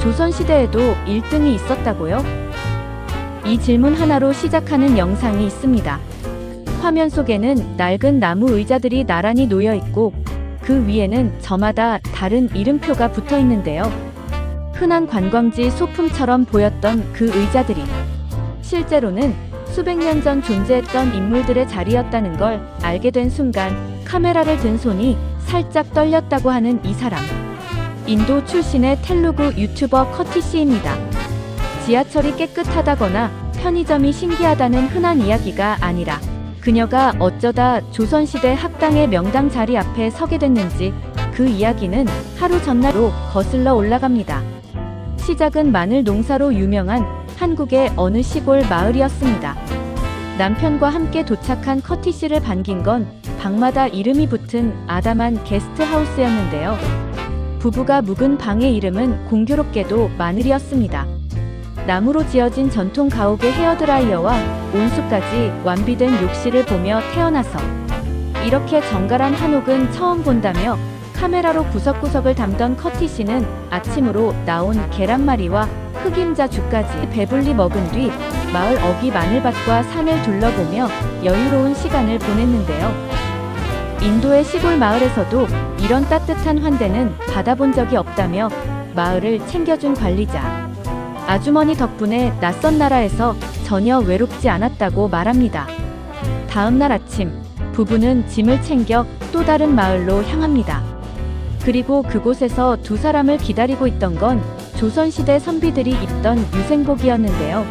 조선시대에도 1등이 있었다고요? 이 질문 하나로 시작하는 영상이 있습니다. 화면 속에는 낡은 나무 의자들이 나란히 놓여 있고 그 위에는 저마다 다른 이름표가 붙어 있는데요. 흔한 관광지 소품처럼 보였던 그 의자들이 실제로는 수백 년 전 존재했던 인물들의 자리였다는 걸 알게 된 순간 카메라를 든 손이 살짝 떨렸다고 하는 이 사람. 인도 출신의 텔루구 유튜버 커티 씨입니다. 지하철이 깨끗하다거나 편의점이 신기하다는 흔한 이야기가 아니라 그녀가 어쩌다 조선시대 학당의 명당 자리 앞에 서게 됐는지 그 이야기는 하루 전날로 거슬러 올라갑니다. 시작은 마늘 농사로 유명한 한국의 어느 시골 마을이었습니다. 남편과 함께 도착한 커티 씨를 반긴 건 방마다 이름이 붙은 아담한 게스트하우스였는데요. 부부가 묵은 방의 이름은 공교롭게도 마늘이었습니다. 나무로 지어진 전통 가옥의 헤어드라이어와 온수까지 완비된 욕실을 보며 태어나서 이렇게 정갈한 한옥은 처음 본다며 카메라로 구석구석을 담던 커티 씨는 아침으로 나온 계란말이와 흑임자죽까지 배불리 먹은 뒤 마을 어귀 마늘밭과 산을 둘러보며 여유로운 시간을 보냈는데요. 인도의 시골 마을에서도 이런 따뜻한 환대는 받아본 적이 없다며 마을을 챙겨준 관리자 아주머니 덕분에 낯선 나라에서 전혀 외롭지 않았다고 말합니다. 다음 날 아침, 부부는 짐을 챙겨 또 다른 마을로 향합니다. 그리고 그곳에서 두 사람을 기다리고 있던 건 조선시대 선비들이 입던 유생복이었는데요.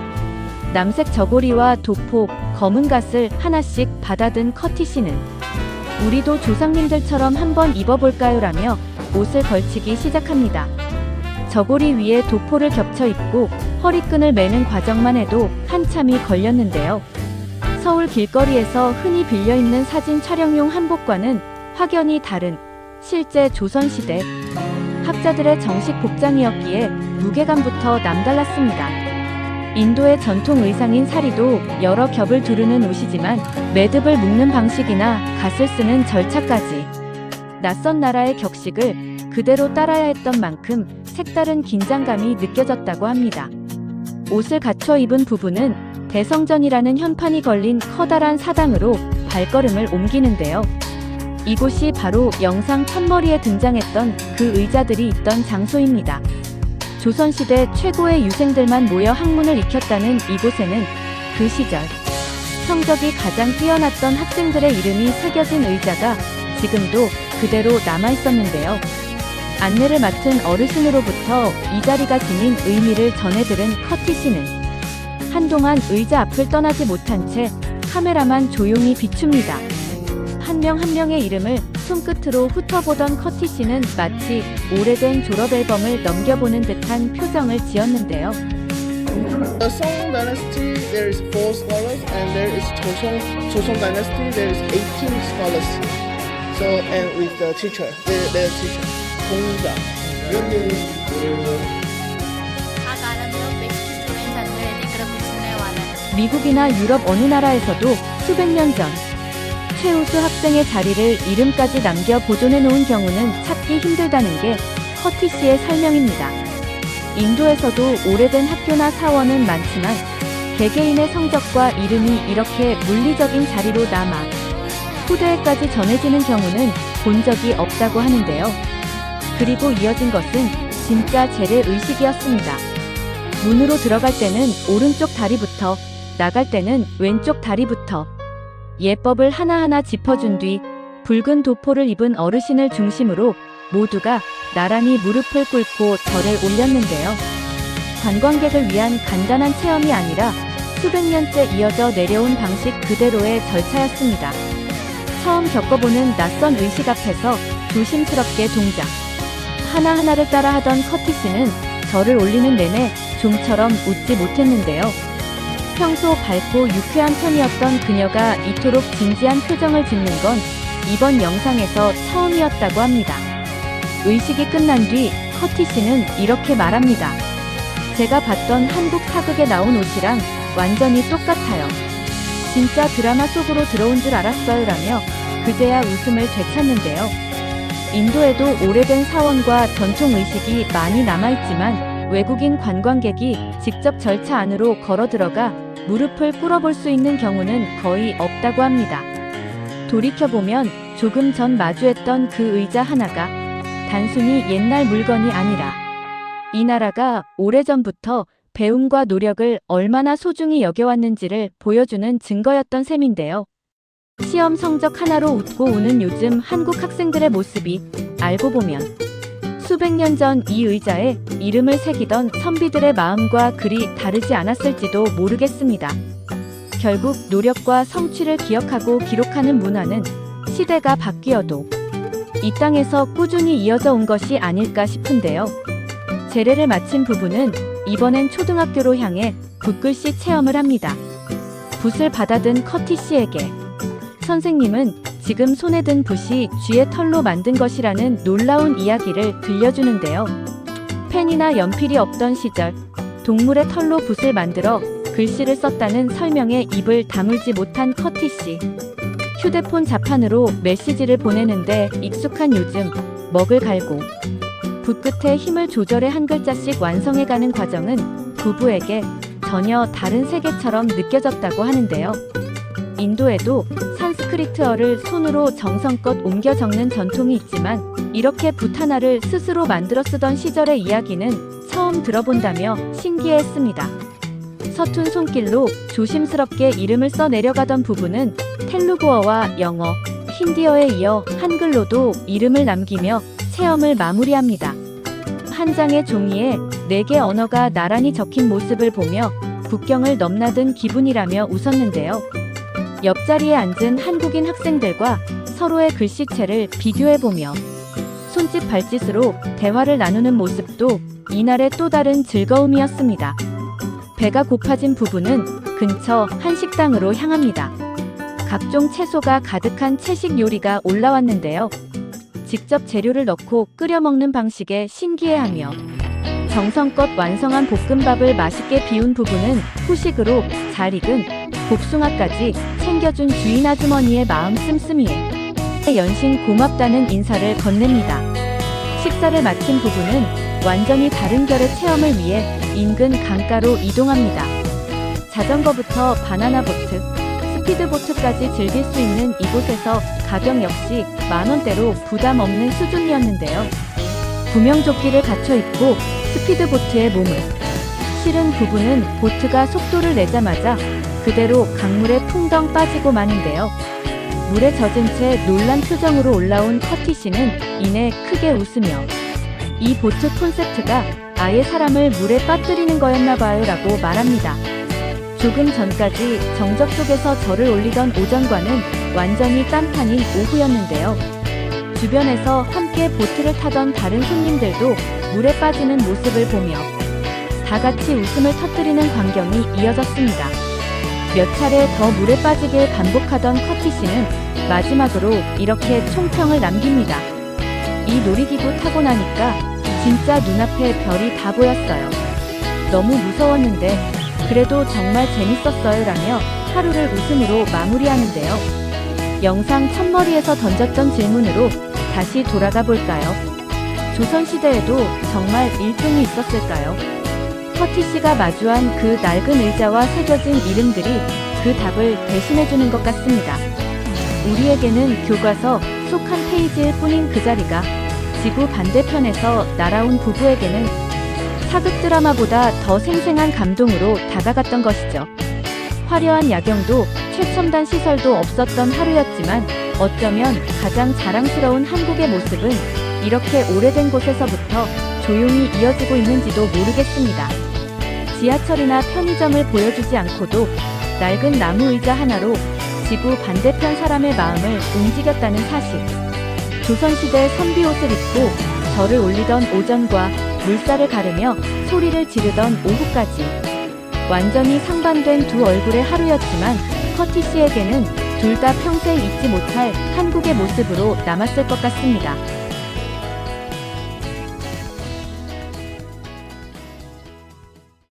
남색 저고리와 도포, 검은 갓을 하나씩 받아든 커티 씨는 우리도 조상님들처럼 한번 입어볼까요? 라며 옷을 걸치기 시작합니다. 저고리 위에 도포를 겹쳐 입고 허리끈을 매는 과정만 해도 한참이 걸렸는데요. 서울 길거리에서 흔히 빌려 입는 사진 촬영용 한복과는 확연히 다른 실제 조선시대 학자들의 정식 복장이었기에 무게감부터 남달랐습니다. 인도의 전통 의상인 사리도 여러 겹을 두르는 옷이지만 매듭을 묶는 방식이나 갓을 쓰는 절차까지 낯선 나라의 격식을 그대로 따라야 했던 만큼 색다른 긴장감이 느껴졌다고 합니다. 옷을 갖춰 입은 부부는 대성전이라는 현판이 걸린 커다란 사당으로 발걸음을 옮기는데요. 이곳이 바로 영상 첫머리에 등장했던 그 의자들이 있던 장소입니다. 조선시대 최고의 유생들만 모여 학문을 익혔다는 이곳에는 그 시절 성적이 가장 뛰어났던 학생들의 이름이 새겨진 의자가 지금도 그대로 남아있었는데요. 안내를 맡은 어르신으로부터 이 자리가 지닌 의미를 전해들은 커티 씨는 한동안 의자 앞을 떠나지 못한 채 카메라만 조용히 비춥니다. 한 명 한 명의 이름을 손끝으로 훑어보던 커티 씨는 마치 오래된 졸업 앨범을 넘겨보는 듯한 표정을 지었는데요. The Song Dynasty there is 4 scholars and there is Joseon Dynasty there is 18 scholars. So and with the teacher, their teacher, 공자. 미국이나 유럽 어느 나라에서도 수백 년 전 최우수 학생의 자리를 이름까지 남겨 보존해 놓은 경우는 찾기 힘들다는 게 커티 씨의 설명입니다. 인도에서도 오래된 학교나 사원은 많지만 개개인의 성적과 이름이 이렇게 물리적인 자리로 남아 후대에까지 전해지는 경우는 본 적이 없다고 하는데요. 그리고 이어진 것은 진짜 재래의식이었습니다. 문으로 들어갈 때는 오른쪽 다리부터, 나갈 때는 왼쪽 다리부터 예법을 하나하나 짚어준 뒤 붉은 도포를 입은 어르신을 중심으로 모두가 나란히 무릎을 꿇고 절을 올렸는데요. 관광객을 위한 간단한 체험이 아니라 수백 년째 이어져 내려온 방식 그대로의 절차였습니다. 처음 겪어보는 낯선 의식 앞에서 조심스럽게 동작. 하나하나를 따라하던 커티 씨는 절을 올리는 내내 좀처럼 웃지 못했는데요. 평소 밝고 유쾌한 편이었던 그녀가 이토록 진지한 표정을 짓는 건 이번 영상에서 처음이었다고 합니다. 의식이 끝난 뒤 커티 씨는 이렇게 말합니다. 제가 봤던 한국 사극에 나온 옷이랑 완전히 똑같아요. 진짜 드라마 속으로 들어온 줄 알았어요. 라며 그제야 웃음을 되찾는데요. 인도에도 오래된 사원과 전통 의식이 많이 남아있지만 외국인 관광객이 직접 절차 안으로 걸어 들어가 무릎을 꿇어볼 수 있는 경우는 거의 없다고 합니다. 돌이켜보면 조금 전 마주했던 그 의자 하나가 단순히 옛날 물건이 아니라 이 나라가 오래전부터 배움과 노력을 얼마나 소중히 여겨왔는지를 보여주는 증거였던 셈인데요. 시험 성적 하나로 웃고 우는 요즘 한국 학생들의 모습이 알고 보면 수백 년 전 이 의자에 이름을 새기던 선비들의 마음과 그리 다르지 않았을지도 모르겠습니다. 결국 노력과 성취를 기억하고 기록하는 문화는 시대가 바뀌어도 이 땅에서 꾸준히 이어져 온 것이 아닐까 싶은데요. 제례를 마친 부부는 이번엔 초등학교로 향해 붓글씨 체험을 합니다. 붓을 받아든 커티 씨에게 선생님은 지금 손에 든 붓이 쥐의 털로 만든 것이라는 놀라운 이야기를 들려주는데요. 펜이나 연필이 없던 시절 동물의 털로 붓을 만들어 글씨를 썼다는 설명에 입을 다물지 못한 커티 씨. 휴대폰 자판으로 메시지를 보내는데 익숙한 요즘 먹을 갈고 붓 끝에 힘을 조절해 한 글자씩 완성해가는 과정은 부부에게 전혀 다른 세계처럼 느껴졌다고 하는데요. 인도에도 산스크리트어를 손으로 정성껏 옮겨 적는 전통이 있지만 이렇게 붓 하나를 스스로 만들어 쓰던 시절의 이야기는 처음 들어본다며 신기해했습니다. 서툰 손길로 조심스럽게 이름을 써 내려가던 부부는 텔루구어와 영어, 힌디어에 이어 한글로도 이름을 남기며 체험을 마무리합니다. 한 장의 종이에 4개 언어가 나란히 적힌 모습을 보며 국경을 넘나든 기분이라며 웃었는데요. 옆자리에 앉은 한국인 학생들과 서로의 글씨체를 비교해보며 손짓 발짓으로 대화를 나누는 모습도 이날의 또 다른 즐거움이었습니다. 배가 고파진 부부는 근처 한식당으로 향합니다. 각종 채소가 가득한 채식 요리가 올라왔는데요. 직접 재료를 넣고 끓여 먹는 방식에 신기해하며 정성껏 완성한 볶음밥을 맛있게 비운 부부는 후식으로 잘 익은 복숭아까지 챙겨준 주인 아주머니의 마음 씀씀이에 연신 고맙다는 인사를 건넵니다. 식사를 마친 부부는 완전히 다른 결의 체험을 위해 인근 강가로 이동합니다. 자전거부터 바나나 보트, 스피드보트까지 즐길 수 있는 이곳에서 가격 역시 만원대로 부담 없는 수준이었는데요. 구명조끼를 갖춰 입고 스피드보트에 몸을 실은 부부는 보트가 속도를 내자마자 그대로 강물에 풍덩 빠지고 마는데요. 물에 젖은 채 놀란 표정으로 올라온 커티 씨는 이내 크게 웃으며 이 보트 콘셉트가 아예 사람을 물에 빠뜨리는 거였나봐요 라고 말합니다. 조금 전까지 정적 속에서 절을 올리던 오전과는 완전히 딴판인 오후였는데요. 주변에서 함께 보트를 타던 다른 손님들도 물에 빠지는 모습을 보며 다 같이 웃음을 터뜨리는 광경이 이어졌습니다. 몇 차례 더 물에 빠지길 반복하던 커티 씨는 마지막으로 이렇게 총평을 남깁니다. 이 놀이기구 타고 나니까 진짜 눈앞에 별이 다 보였어요. 너무 무서웠는데 그래도 정말 재밌었어요 라며 하루를 웃음으로 마무리하는데요. 영상 첫머리에서 던졌던 질문으로 다시 돌아가 볼까요? 조선시대에도 정말 1등이 있었을까요? 커티 씨가 마주한 그 낡은 의자와 새겨진 이름들이 그 답을 대신해주는 것 같습니다. 우리에게는 교과서 속 한 페이지일 뿐인 그 자리가 지구 반대편에서 날아온 부부에게는 사극 드라마보다 더 생생한 감동으로 다가갔던 것이죠. 화려한 야경도 최첨단 시설도 없었던 하루였지만 어쩌면 가장 자랑스러운 한국의 모습은 이렇게 오래된 곳에서부터 조용히 이어지고 있는지도 모르겠습니다. 지하철이나 편의점을 보여주지 않고도 낡은 나무 의자 하나로 지구 반대편 사람의 마음을 움직였다는 사실. 조선시대 선비 옷을 입고 절을 올리던 오전과 물살을 가르며 소리를 지르던 오후까지 완전히 상반된 두 얼굴의 하루였지만 커티 씨에게는 둘 다 평생 잊지 못할 한국의 모습으로 남았을 것 같습니다.